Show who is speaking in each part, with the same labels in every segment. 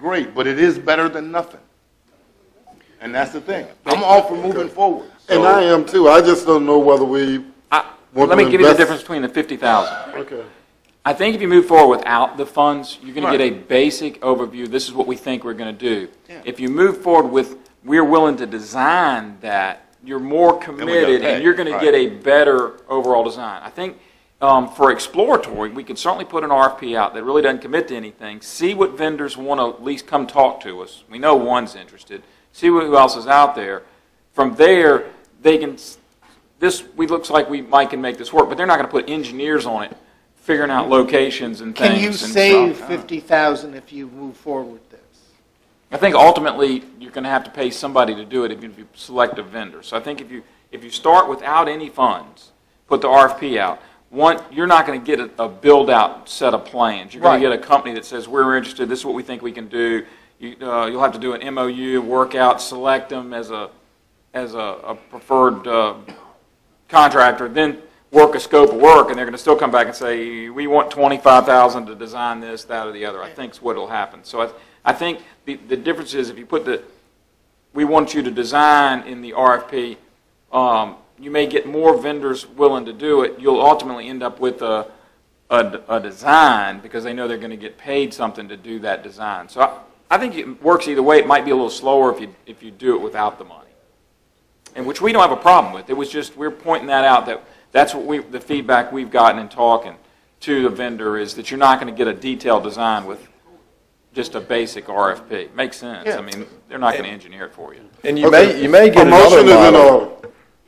Speaker 1: great, but it is better than nothing. And that's the thing. I'm all for moving forward. So.
Speaker 2: And I am too. I just don't know whether we
Speaker 3: let me give you the difference between the 50,000.
Speaker 2: Okay.
Speaker 3: I think if you move forward without the funds, you're going to get a basic overview. This is what we think we're going to do. Yeah. If you move forward with, we're willing to design that, you're more committed and you're going to get a better overall design. I think for exploratory, we could certainly put an RFP out that really doesn't commit to anything, see what vendors want to at least come talk to us. We know one's interested. See who else is out there. From there, they can, looks like we might can make this work, but they're not going to put engineers on it, figuring out locations and things.
Speaker 4: Can you save 50,000 if you move forward with this?
Speaker 3: I think ultimately you're going to have to pay somebody to do it if you select a vendor. So I think if you start without any funds, put the RFP out. One, you're not going to get a build-out set of plans. You're going to get a company that says, we're interested, this is what we think we can do. You'll have to do an MOU, work out, select them as a preferred contractor, then work a scope of work, and they're going to still come back and say, we want $25,000 to design this, that, or the other. I think is what will happen. So I think the difference is if you put we want you to design in the RFP, you may get more vendors willing to do it. You'll ultimately end up with a design because they know they're going to get paid something to do that design. So I think it works either way. It might be a little slower if you do it without the money, and which we don't have a problem with. It was just we're pointing that out that's what the feedback we've gotten in talking to the vendor is that you're not going to get a detailed design with just a basic RFP. Makes sense. Yeah. I mean, they're not going to engineer it for you.
Speaker 5: And you may get another model.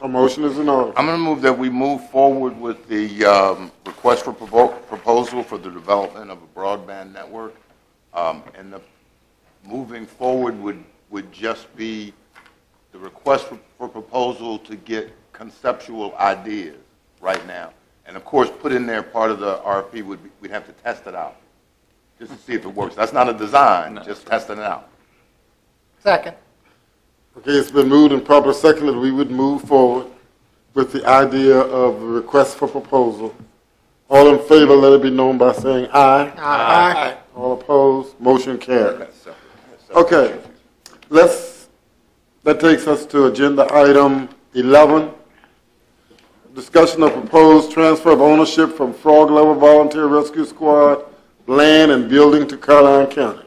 Speaker 2: A motion is in order.
Speaker 1: I'm going to move that we move forward with the request for proposal for the development of a broadband network, and the moving forward would just be the request for proposal to get conceptual ideas right now. And of course, put in there part of the RFP we'd have to test it out just to see if it works. That's not a design, just testing it out.
Speaker 4: Second.
Speaker 2: Okay, it's been moved and properly seconded that we would move forward with the idea of the request for proposal. All in favor, let it be known by saying aye.
Speaker 4: Aye.
Speaker 2: All opposed, motion carries. Okay, that takes us to agenda item 11. Discussion of proposed transfer of ownership from Frog Level Volunteer Rescue Squad land and building to Caroline County.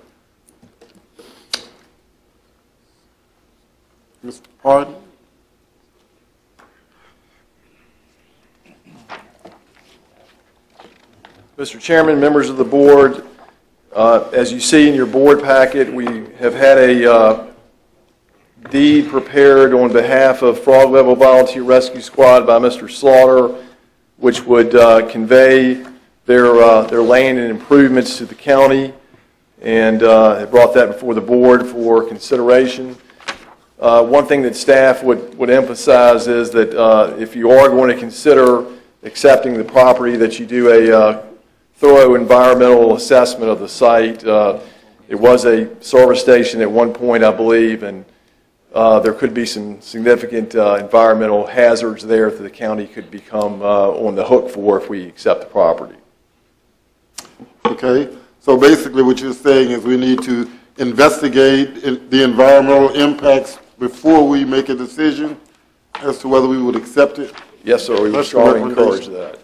Speaker 2: Mr. Pardon?
Speaker 5: Mr. Chairman, members of the board, as you see in your board packet, we have had a deed prepared on behalf of Frog Level Volunteer Rescue Squad by Mr. Slaughter, which would convey their land and improvements to the county, and have brought that before the board for consideration. One thing that staff would emphasize is that if you are going to consider accepting the property, that you do a thorough environmental assessment of the site. It was a service station at one point, I believe, and there could be some significant environmental hazards there that the county could become on the hook for if we accept the property.
Speaker 2: Okay, so basically what you're saying is we need to investigate the environmental impacts before we make a decision as to whether we would accept it?
Speaker 5: Yes, sir. We would strongly encourage that.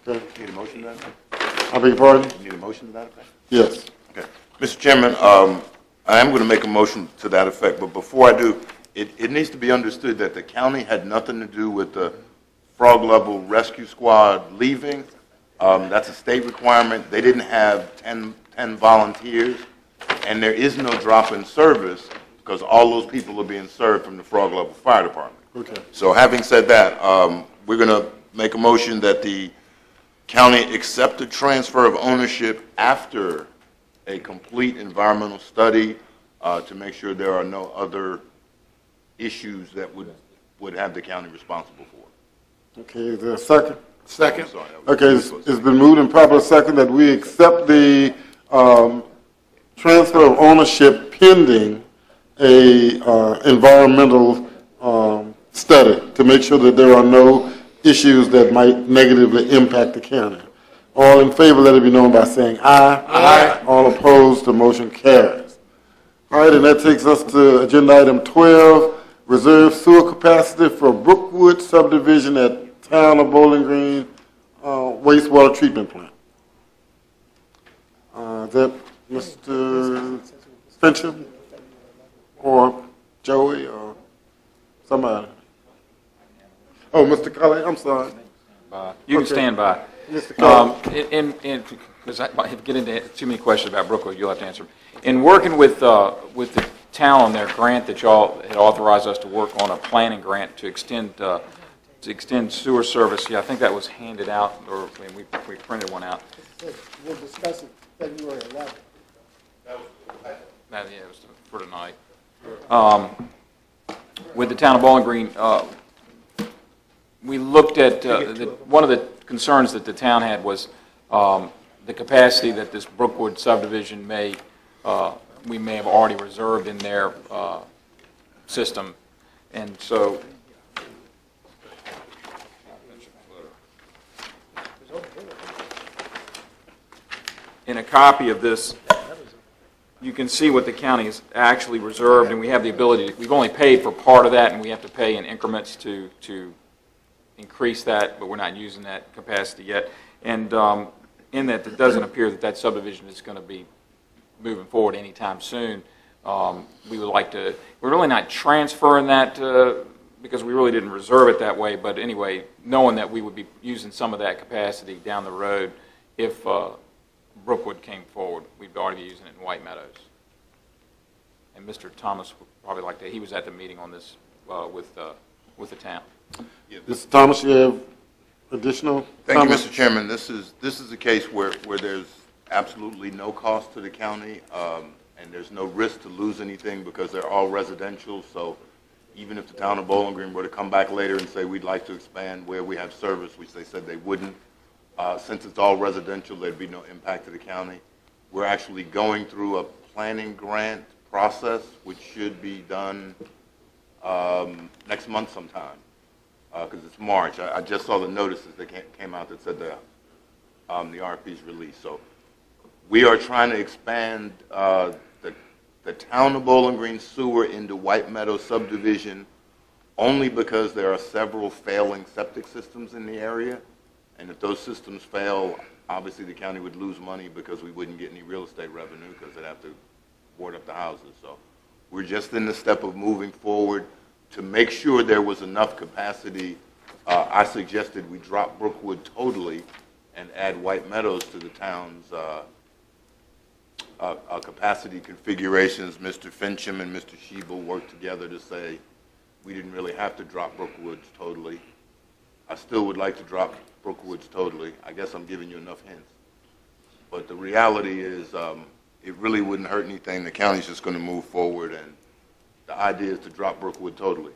Speaker 1: Okay. Need a motion to that effect?
Speaker 2: I beg your pardon?
Speaker 1: Need a motion to that effect?
Speaker 2: Yes.
Speaker 1: Okay. Mr. Chairman, I am going to make a motion to that effect, but before I do, it needs to be understood that the county had nothing to do with the Frog Level Rescue Squad leaving. That's a state requirement. They didn't have 10 volunteers, and there is no drop-in service because all those people are being served from the Frog Level Fire Department.
Speaker 2: Okay.
Speaker 1: So having said that, we're going to make a motion that the county accept the transfer of ownership after a complete environmental study to make sure there are no other issues that would have the county responsible for.
Speaker 2: Okay, is there a second?
Speaker 4: Second.
Speaker 1: Sorry,
Speaker 2: okay, it's been moved and properly second that we accept the transfer of ownership pending a environmental study to make sure that there are no issues that might negatively impact the county. All in favor, let it be known by saying aye.
Speaker 4: Aye.
Speaker 2: All opposed, the motion carries. All right, and that takes us to agenda item 12, reserve sewer capacity for Brookwood subdivision at Town of Bowling Green wastewater treatment plant. Is that Mr. Fincham or Joey or somebody? Oh, Mr. Cully, I'm sorry.
Speaker 3: You can
Speaker 2: Okay.
Speaker 3: stand by.
Speaker 2: Mr. Cully.
Speaker 3: Because I might get into too many questions about Brookwood, you'll have to answer them. In working with the town on their grant that y'all had authorized us to work on, a planning grant to extend sewer service, yeah, I think that was handed out, or we printed one out.
Speaker 4: We'll discuss it February 11th.
Speaker 3: Yeah, it was for tonight. With the town of Bowling Green, we looked at, one of the concerns that the town had was the capacity that this Brookwood subdivision we may have already reserved in their system. And so, in a copy of this, you can see what the county has actually reserved, and we have the ability we've only paid for part of that, and we have to pay in increments to increase that, but we're not using that capacity yet. And in that, it doesn't appear that subdivision is going to be moving forward anytime soon. We would like to, we're really not transferring that because we really didn't reserve it that way, but anyway, knowing that we would be using some of that capacity down the road if Brookwood came forward, we'd already be using it in White Meadows. And Mr. Thomas would probably like to, he was at the meeting on this with the town.
Speaker 2: Mr. Thomas, you have additional
Speaker 1: Thank you,
Speaker 2: comments?
Speaker 1: Mr. Chairman. This is a case where there's absolutely no cost to the county, and there's no risk to lose anything because they're all residential. So even if the town of Bowling Green were to come back later and say we'd like to expand where we have service, which they said they wouldn't, since it's all residential, there'd be no impact to the county. We're actually going through a planning grant process, which should be done next month sometime, because it's March. I just saw the notices that came out that said the RFP's released. So we are trying to expand the town of Bowling Green sewer into White Meadow subdivision only because there are several failing septic systems in the area. And if those systems fail, obviously the county would lose money because we wouldn't get any real estate revenue because they'd have to board up the houses. So we're just in the step of moving forward to make sure there was enough capacity. I suggested we drop Brookwood totally and add White Meadows to the town's capacity configurations. Mr. Fincham and Mr. Shebel worked together to say we didn't really have to drop Brookwood totally. I still would like to drop Brookwoods totally. I guess I'm giving you enough hints. But the reality is it really wouldn't hurt anything. The county's just going to move forward, and the idea is to drop Brookwood totally.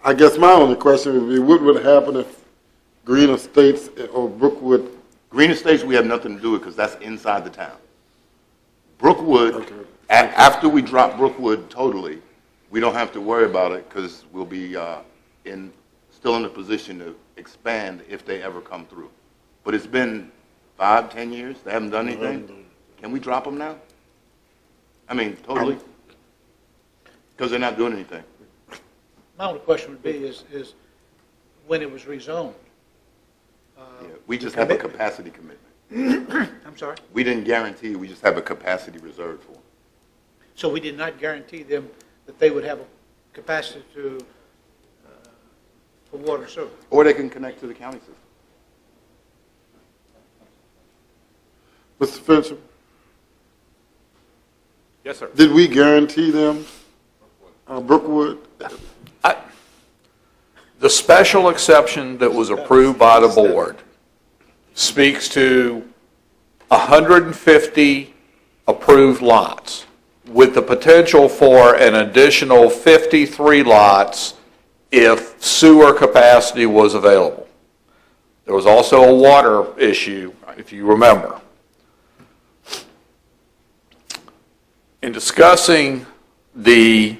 Speaker 2: I guess my only question would be, what would happen if Green Estates or Brookwood?
Speaker 1: Green Estates, we have nothing to do with because that's inside the town. Brookwood, okay. After we drop Brookwood totally, we don't have to worry about it because we'll be still in a position to expand if they ever come through. But it's been 5, 10 years. They haven't done anything. Can we drop them now? I mean, totally? Because they're not doing anything.
Speaker 4: My only question would be is when it was rezoned.
Speaker 1: Yeah, we just have a capacity commitment.
Speaker 4: I'm sorry?
Speaker 1: We didn't guarantee, we just have a capacity reserved for them.
Speaker 4: So we did not guarantee them that they would have a capacity for water service?
Speaker 1: Or they can connect to the county system.
Speaker 2: Mr. Fincham?
Speaker 3: Yes, sir.
Speaker 2: Did we guarantee them Brookwood?
Speaker 6: The special exception that was approved by the board speaks to 150 approved lots with the potential for an additional 53 lots if sewer capacity was available. There was also a water issue, if you remember. In discussing the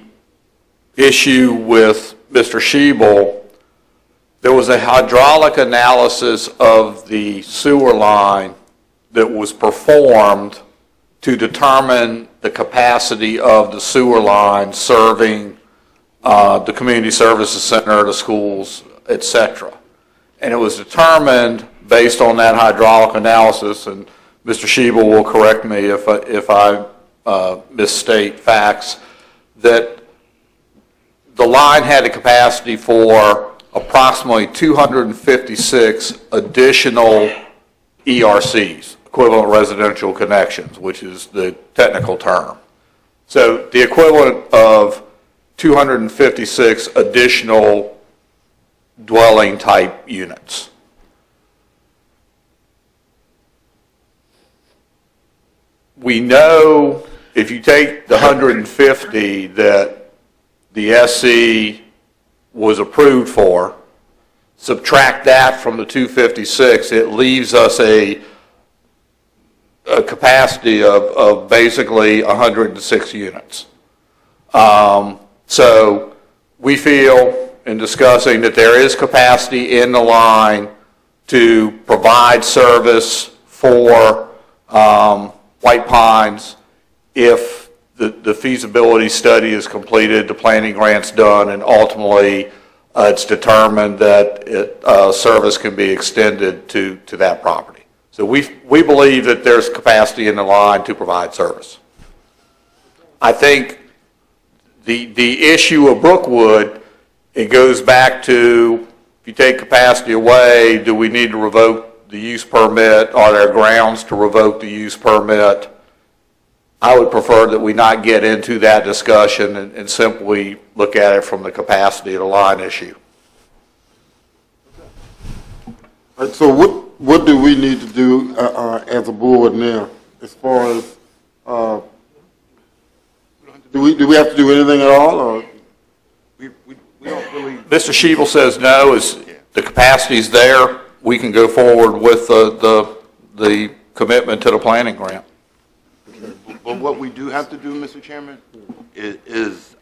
Speaker 6: issue with Mr. Shebel, there was a hydraulic analysis of the sewer line that was performed to to determine the capacity of the sewer line serving the community services center, the schools, et cetera. And it was determined based on that hydraulic analysis, and Mr. Shebel will correct me if I misstate facts, that the line had a capacity for approximately 256 additional ERCs, equivalent residential connections, which is the technical term. So the equivalent of 256 additional dwelling type units. We know if you take the 150 that the SC was approved for, subtract that from the 256, it leaves us a capacity of basically 106 units. So we feel in discussing that there is capacity in the line to provide service for White Pines if the feasibility study is completed, the planning grant's done, and ultimately it's determined that service can be extended to that property. So we believe that there's capacity in the line to provide service. I think the issue of Brookwood, it goes back to, if you take capacity away, do we need to revoke the use permit? Are there grounds to revoke the use permit? I would prefer that we not get into that discussion and simply look at it from the capacity of the line issue.
Speaker 2: All right, so what do we need to do as a board now, as far as do we have to do anything at all, or
Speaker 1: We don't really.
Speaker 6: Mr. Shebel says no. Is the capacity's there? We can go forward with the commitment to the planning grant.
Speaker 1: But what we do have to do, Mr. Chairman, is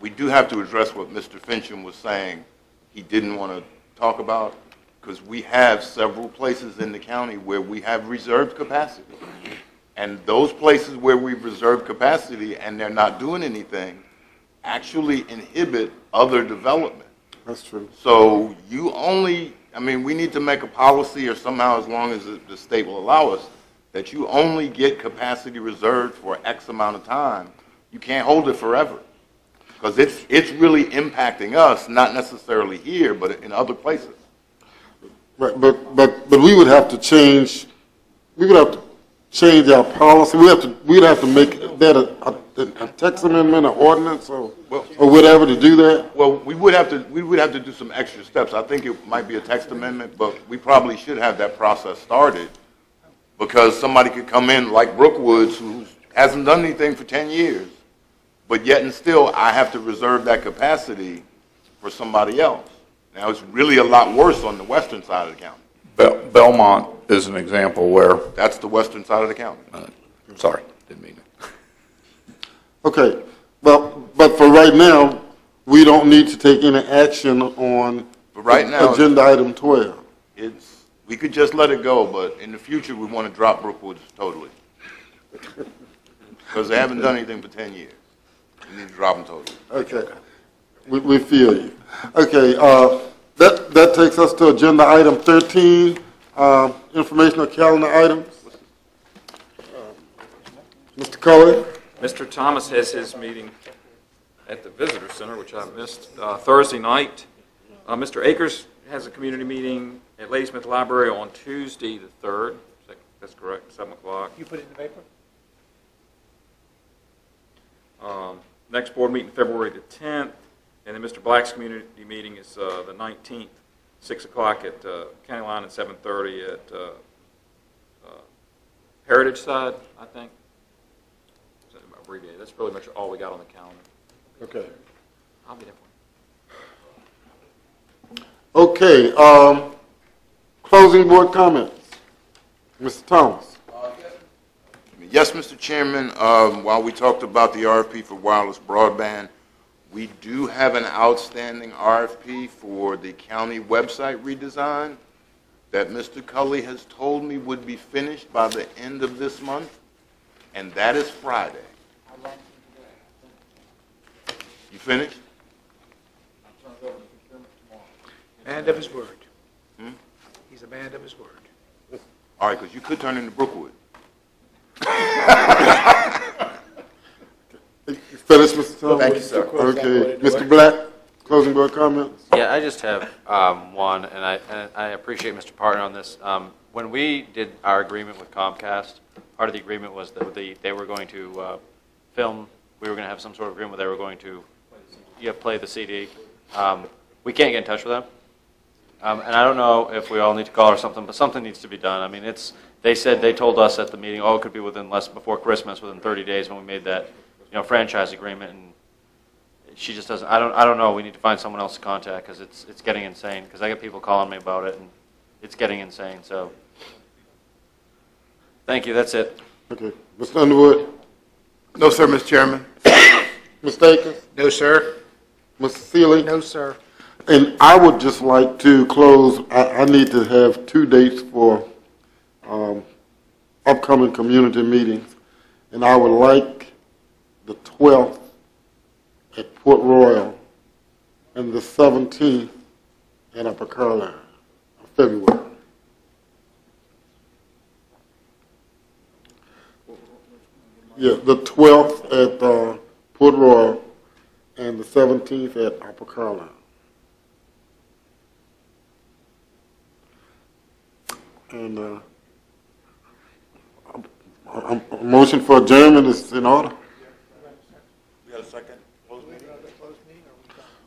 Speaker 1: we do have to address what Mr. Fincham was saying he didn't want to talk about, because we have several places in the county where we have reserved capacity. And those places where we've reserved capacity and they're not doing anything actually inhibit other development.
Speaker 2: that's true.
Speaker 1: So you only, I mean, we need to make a policy, or somehow, as long as the state will allow us, that you only get capacity reserved for X amount of time. You can't hold it forever, because it's really impacting us, not necessarily here, but in other places.
Speaker 2: Right, but we would have to change. We would have to change our policy. We'd have to make that a text amendment, an ordinance, or whatever to do that.
Speaker 1: Well, we would have to do some extra steps. I think it might be a text amendment, but we probably should have that process started, because somebody could come in like Brookwoods, who hasn't done anything for 10 years, but yet and still I have to reserve that capacity for somebody else. Now, it's really a lot worse on the western side of the county.
Speaker 6: Belmont is an example where,
Speaker 1: That's the western side of the county.
Speaker 6: sorry, didn't mean it.
Speaker 2: Okay, but for right now, we don't need to take any action on
Speaker 1: But right now,
Speaker 2: agenda item 12.
Speaker 1: we could just let it go, but in the future, we want to drop Brookwoods totally. Because they haven't done anything for 10 years. We need to drop them totally.
Speaker 2: Okay, we feel you. Okay, that takes us to agenda item 13, informational calendar items. Mr. Cully?
Speaker 3: Mr. Thomas has his meeting at the Visitor Center, which I missed, Thursday night. Mr. Akers has a community meeting at Ladysmith Library on Tuesday the 3rd. That's correct, 7 o'clock.
Speaker 4: You put it in the paper?
Speaker 3: Next board meeting February the 10th, and then Mr. Black's community meeting is the 19th, 6 o'clock at County Line and 7:30 at Heritage Side, I think. Abbreviated. That's pretty much all we got on the calendar.
Speaker 2: Okay.
Speaker 3: I'll be there for you.
Speaker 2: Okay, closing board comments. Mr. Thomas?
Speaker 1: Yes, Mr. Chairman, while we talked about the RFP for wireless broadband, we do have an outstanding RFP for the county website redesign that Mr. Cully has told me would be finished by the end of this month. and that is Friday. You finished?
Speaker 4: Man of his word. He's a man of his word.
Speaker 1: All right, because you could turn into Brookwood.
Speaker 2: You finished, Mr. Thomas?
Speaker 1: Thank you, sir.
Speaker 2: Okay, Mr. Black, closing board comments?
Speaker 7: Yeah, I just have one, and I appreciate Mr. Partner on this. When we did our agreement with Comcast, part of the agreement was that they were going to film, we were going to have some sort of agreement where they were going to play the CD. We can't get in touch with them. And I don't know if we all need to call or something, but something needs to be done. I mean, they told us at the meeting, oh, it could be before Christmas, within 30 days when we made that, franchise agreement, and she just doesn't, I don't know, we need to find someone else to contact, because it's getting insane, because I get people calling me about it, and it's getting insane, so. Thank you, that's it.
Speaker 2: Okay, Mr. Underwood?
Speaker 1: No, sir, Mr. Chairman.
Speaker 2: Mr. Akins?
Speaker 4: No, sir.
Speaker 2: Mr. Seeley?
Speaker 4: No, sir.
Speaker 2: And I would just like to close, I need to have 2 dates for upcoming community meetings, and I would like the 12th at Port Royal and the 17th at Upper Carolina of February. Yeah, the 12th at Port Royal and the 17th at Upper Carolina. And a motion for adjournment is in order.
Speaker 1: You got a second?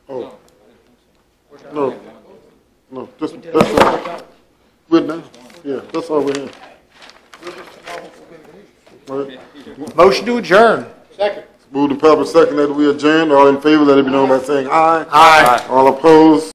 Speaker 2: Oh, no, that's all. We're done. Yeah, that's all we have. Right.
Speaker 4: Motion to adjourn. Second.
Speaker 2: Moved and properly seconded that we adjourn. All in favor, let it be known by saying aye.
Speaker 4: Aye.
Speaker 2: All opposed?